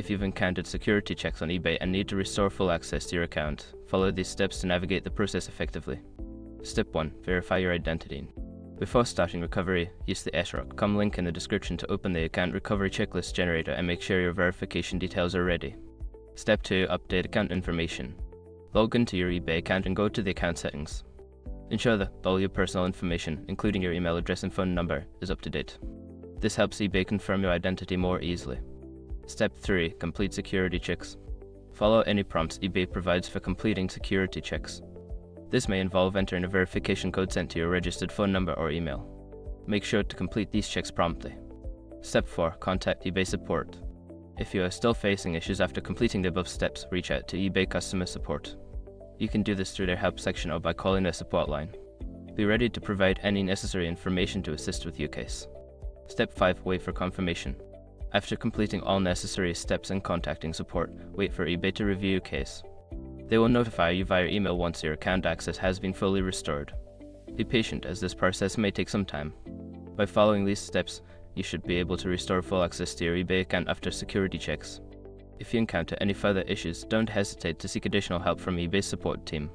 If you've encountered security checks on eBay and need to restore full access to your account, follow these steps to navigate the process effectively. Step 1. Verify your identity. Before starting recovery, use the SROC.com link in the description to open the account recovery checklist generator and make sure your verification details are ready. Step 2. Update account information. Log into your eBay account and go to the account settings. Ensure that all your personal information, including your email address and phone number, is up to date. This helps eBay confirm your identity more easily. Step 3. Complete security checks. Follow any prompts eBay provides for completing security checks. This may involve entering a verification code sent to your registered phone number or email. Make sure to complete these checks promptly. Step 4. Contact eBay support. If you are still facing issues after completing the above steps, reach out to eBay customer support. You can do this through their help section or by calling their support line. Be ready to provide any necessary information to assist with your case. Step 5. Wait for confirmation. After completing all necessary steps and contacting support, wait for eBay to review your case. They will notify you via email once your account access has been fully restored. Be patient, as this process may take some time. By following these steps, you should be able to restore full access to your eBay account after security checks. If you encounter any further issues, don't hesitate to seek additional help from eBay's support team.